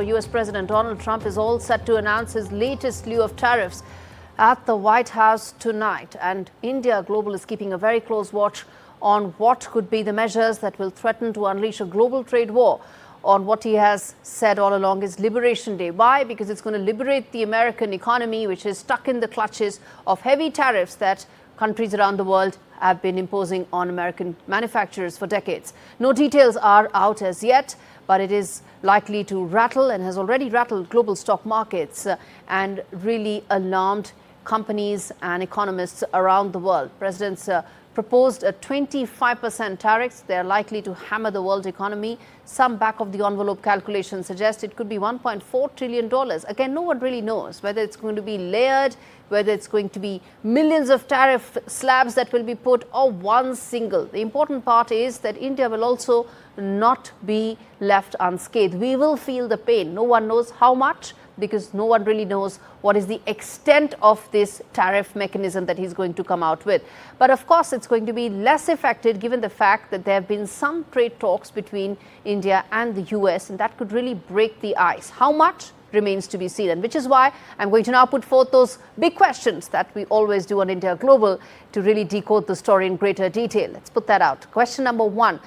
US President Donald Trump is all set to announce his latest slew of tariffs at the White House tonight. And India Global is keeping a very close watch on what could be the measures that will threaten to unleash a global trade war on what he has said all along is Liberation Day. Why? Because it's going to liberate the American economy, which is stuck in the clutches of heavy tariffs that countries around the world have been imposing on American manufacturers for decades. No details are out as yet, but it is likely to rattle and has already rattled global stock markets and really alarmed companies and economists around the world. President's proposed a 25% tariffs. They are likely to hammer the world economy. Some back-of-the-envelope calculations suggest it could be $1.4 trillion. Again, no one really knows whether it's going to be layered, whether it's going to be millions of tariff slabs that will be put, or one single. The important part is that India will also not be left unscathed. We will feel the pain. No one knows how much, because no one really knows what is the extent of this tariff mechanism that he's going to come out with. But of course, it's going to be less affected given the fact that there have been some trade talks between India and the US, and that could really break the ice. How much remains to be seen, and which is why I'm going to now put forth those big questions that we always do on India Global to really decode the story in greater detail. Let's put that out. Question number one,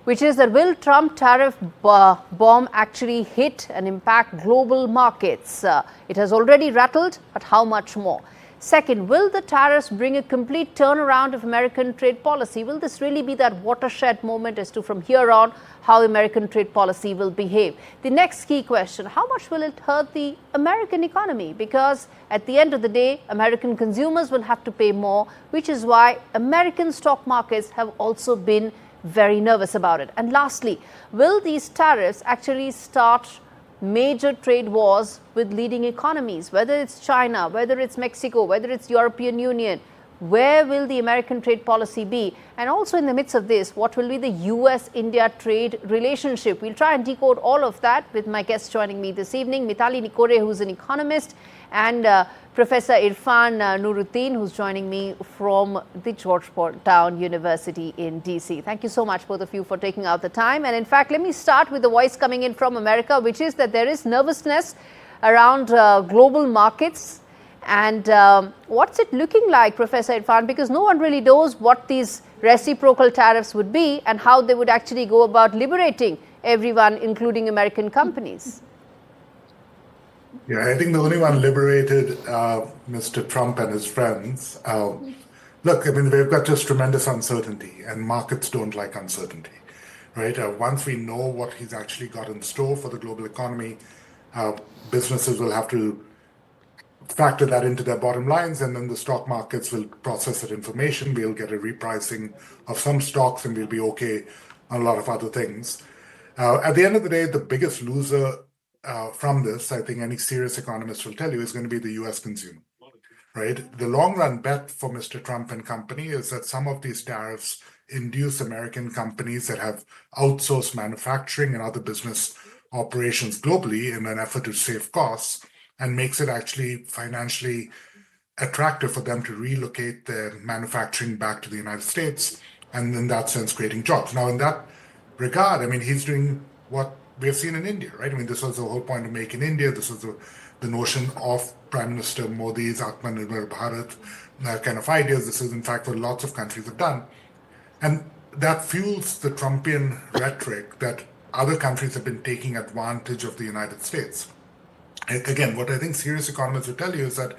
which is that will Trump tariff bomb actually hit and impact global markets? It has already rattled, but how much more? Second, will the tariffs bring a complete turnaround of American trade policy? Will this really be that watershed moment as to from here on how American trade policy will behave? The next key question, how much will it hurt the American economy? Because at the end of the day, American consumers will have to pay more, which is why American stock markets have also been very nervous about it. And lastly, will these tariffs actually start major trade wars with leading economies, whether it's China, whether it's Mexico, whether it's European Union? Where will the American trade policy be? And also in the midst of this, what will be the US-India trade relationship? We'll try and decode all of that with my guests joining me this evening, Mitali, Nikore, who's an economist, and Professor Irfan Nooruddin, who's joining me from the Georgetown University in DC. Thank you so much, both of you, for taking out the time. And in fact, let me start with the voice coming in from America, which is that there is nervousness around global markets. And what's it looking like, Professor Irfan? Because no one really knows what these reciprocal tariffs would be and how they would actually go about liberating everyone, including American companies. Yeah, I think the only one liberated Mr. Trump and his friends. Look, I mean, we've got just tremendous uncertainty, and markets don't like uncertainty, right? Once we know what he's actually got in store for the global economy, businesses will have to factor that into their bottom lines, and then the stock markets will process that information. We'll get a repricing of some stocks, and we'll be okay on a lot of other things. At the end of the day, the biggest loser from this, I think any serious economist will tell you, is going to be the US consumer, right? The long run bet for Mr. Trump and company is that some of these tariffs induce American companies that have outsourced manufacturing and other business operations globally in an effort to save costs, and makes it actually financially attractive for them to relocate their manufacturing back to the United States, and in that sense creating jobs. Now, in that regard, I mean, he's doing what we have seen in India, right? I mean, this was the whole point of Make in India. This was the notion of Prime Minister Modi's Atmanirbhar Bharat kind of ideas. This is, in fact, what lots of countries have done. And that fuels the Trumpian rhetoric that other countries have been taking advantage of the United States. Again, what I think serious economists will tell you is that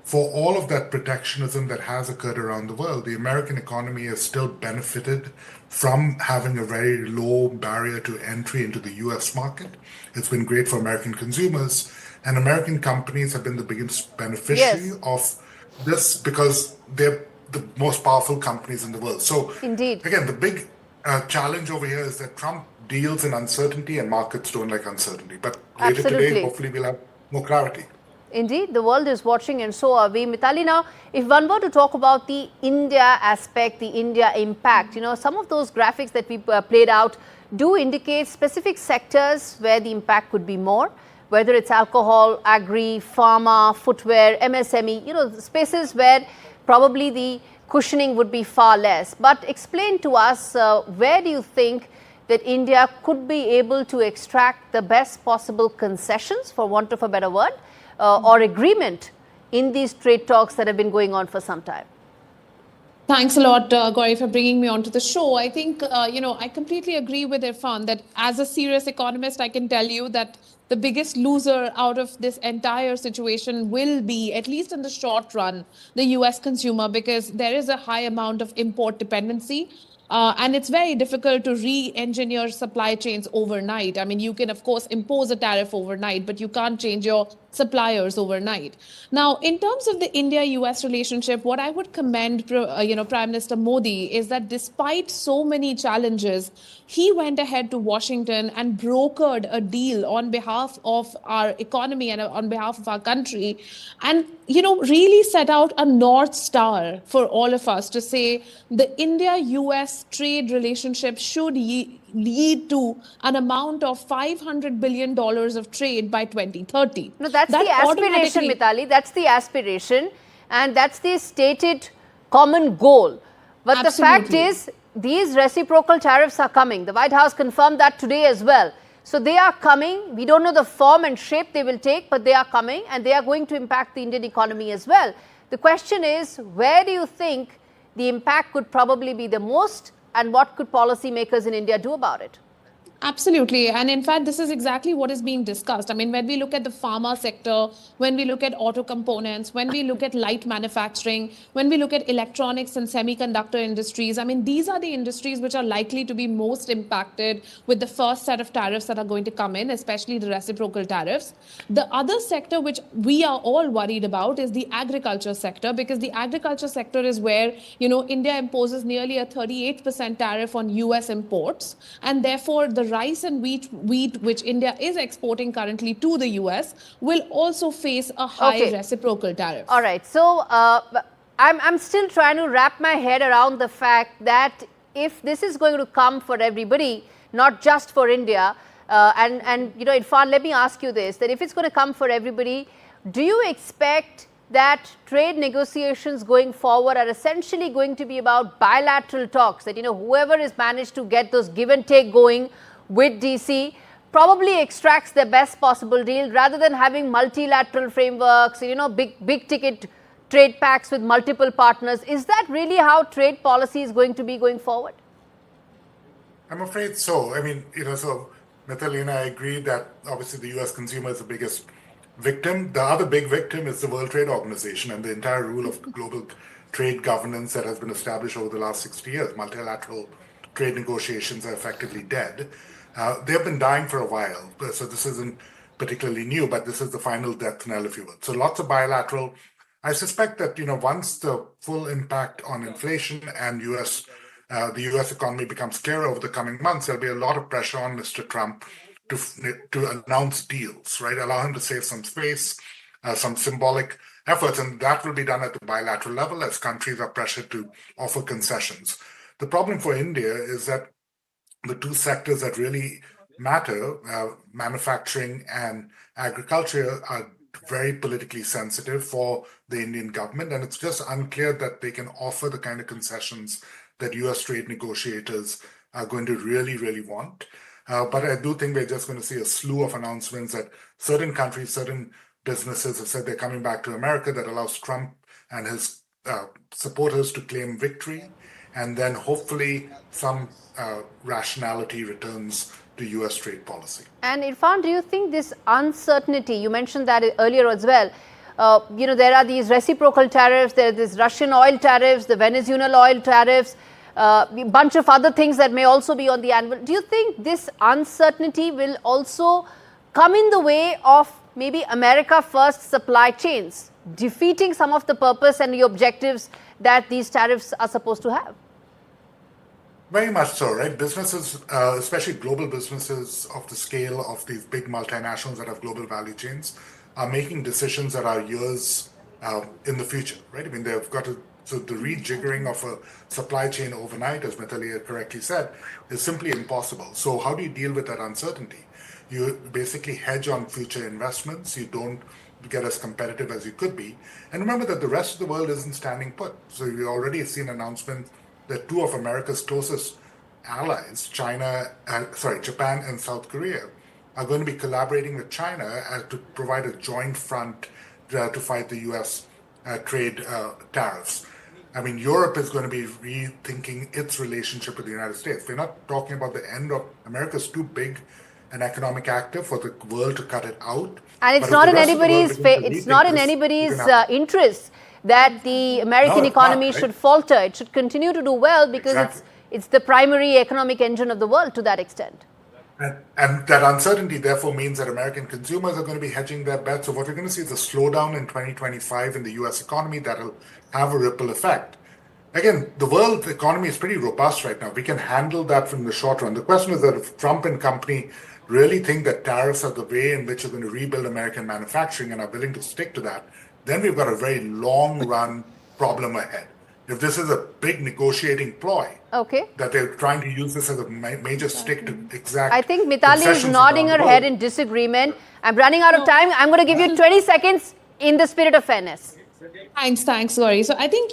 for all of that protectionism that has occurred around the world, the American economy has still benefited from having a very low barrier to entry into the US market. It's been great for American consumers, and American companies have been the biggest beneficiary of this because they're the most powerful companies in the world. So, indeed, again, the big challenge over here is that Trump deals in uncertainty and markets don't like uncertainty. But later today, hopefully we'll have more clarity. Indeed, the world is watching, and so are we. Mitali, now, if one were to talk about the India aspect, the India impact, you know, some of those graphics that we played out do indicate specific sectors where the impact could be more, whether it's alcohol, agri, pharma, footwear, MSME, you know, spaces where probably the cushioning would be far less. But explain to us, where do you think that India could be able to extract the best possible concessions, for want of a better word, or agreement in these trade talks that have been going on for some time? Thanks a lot, Gaurie, for bringing me onto the show. I think, I completely agree with Irfan that as a serious economist, I can tell you that the biggest loser out of this entire situation will be, at least in the short run, the US consumer, because there is a high amount of import dependency. And it's very difficult to re-engineer supply chains overnight. I mean, you can, of course, impose a tariff overnight, but you can't change your suppliers overnight. Now, in terms of the India-US relationship, what I would commend, Prime Minister Modi is that despite so many challenges, he went ahead to Washington and brokered a deal on behalf of our economy and on behalf of our country, and really set out a North Star for all of us to say the India-US trade relationship should lead to an amount of $500 billion of trade by 2030. No, that's the aspiration, Mitali. That's the aspiration, and that's the stated common goal. But the fact is, these reciprocal tariffs are coming. The White House confirmed that today as well. So they are coming. We don't know the form and shape they will take, but they are coming, and they are going to impact the Indian economy as well. The question is, where do you think the impact could probably be the most, and what could policymakers in India do about it? Absolutely. And in fact, this is exactly what is being discussed. I mean, when we look at the pharma sector, when we look at auto components, when we look at light manufacturing, when we look at electronics and semiconductor industries, I mean, these are the industries which are likely to be most impacted with the first set of tariffs that are going to come in, especially the reciprocal tariffs. The other sector which we are all worried about is the agriculture sector, because the agriculture sector is where, India imposes nearly a 38% tariff on US imports, and therefore the rice and wheat which India is exporting currently to the US will also face a high reciprocal tariff. All right. So I'm still trying to wrap my head around the fact that if this is going to come for everybody, not just for India, Irfan, let me ask you this, that if it's going to come for everybody, do you expect that trade negotiations going forward are essentially going to be about bilateral talks, that whoever has managed to get those give and take going with DC probably extracts the best possible deal, rather than having multilateral frameworks, big ticket trade pacts with multiple partners? Is that really how trade policy is going to be going forward? I'm afraid so. I mean, so Mitali and I agree that obviously the US consumer is the biggest victim. The other big victim is the World Trade Organization and the entire rule of global trade governance that has been established over the last 60 years. Multilateral trade negotiations are effectively dead. They have been dying for a while, so this isn't particularly new, but this is the final death knell, if you will. So lots of bilateral. I suspect that once the full impact on inflation and the US economy becomes clearer over the coming months, there'll be a lot of pressure on Mr. Trump to announce deals, right? Allow him to save some space, some symbolic efforts, and that will be done at the bilateral level as countries are pressured to offer concessions. The problem for India is that the two sectors that really matter, manufacturing and agriculture, are very politically sensitive for the Indian government, and it's just unclear that they can offer the kind of concessions that US trade negotiators are going to really, really want. But I do think we're just going to see a slew of announcements that certain countries, certain businesses have said they're coming back to America, that allows Trump and his supporters to claim victory. And then hopefully some rationality returns to US trade policy. And Irfan, do you think this uncertainty, you mentioned that earlier as well, there are these reciprocal tariffs, there are these Russian oil tariffs, the Venezuelan oil tariffs, a bunch of other things that may also be on the anvil. Do you think this uncertainty will also come in the way of maybe America first supply chains, defeating some of the purpose and the objectives that these tariffs are supposed to have? Very much so, right? Businesses, especially global businesses of the scale of these big multinationals that have global value chains, are making decisions that are years in the future, right? I mean, they've got to, so the rejiggering of a supply chain overnight, as Mitali correctly said, is simply impossible. So how do you deal with that uncertainty? You basically hedge on future investments. You don't get as competitive as you could be. And remember that the rest of the world isn't standing put. So we already have seen announcements that two of America's closest allies, Japan and South Korea, are going to be collaborating with China to provide a joint front to fight the U.S. Trade tariffs. I mean, Europe is going to be rethinking its relationship with the United States. We're not talking about the end of America's too big an economic actor for the world to cut it out. And it's not in anybody's interest that the American economy should falter. It should continue to do well because it's the primary economic engine of the world to that extent. And that uncertainty, therefore, means that American consumers are going to be hedging their bets. So what we're going to see is a slowdown in 2025 in the U.S. economy that will have a ripple effect. Again, the world economy is pretty robust right now. We can handle that from the short run. The question is that if Trump and company really think that tariffs are the way in which they're going to rebuild American manufacturing and are willing to stick to that, then we've got a very long run problem ahead. If this is a big negotiating ploy, that they're trying to use this as a major stick to exact. I think Mitali is nodding her head in disagreement. I'm running out of time. I'm going to give you 20 seconds in the spirit of fairness. Thanks, Gaurie. So I think,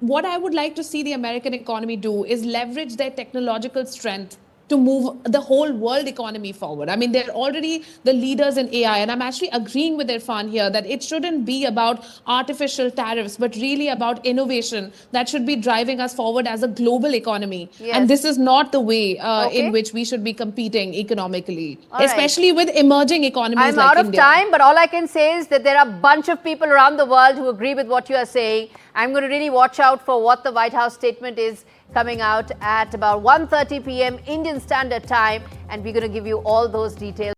what I would like to see the American economy do is leverage their technological strength to move the whole world economy forward. I mean, they're already the leaders in AI. And I'm actually agreeing with Irfan here that it shouldn't be about artificial tariffs, but really about innovation that should be driving us forward as a global economy. Yes. And this is not the way in which we should be competing economically, especially with emerging economies I'm like out of India. time, but all I can say is that there are a bunch of people around the world who agree with what you are saying. I'm going to really watch out for what the White House statement is coming out at about 1:30 p.m. Indian Standard Time, and we're going to give you all those details.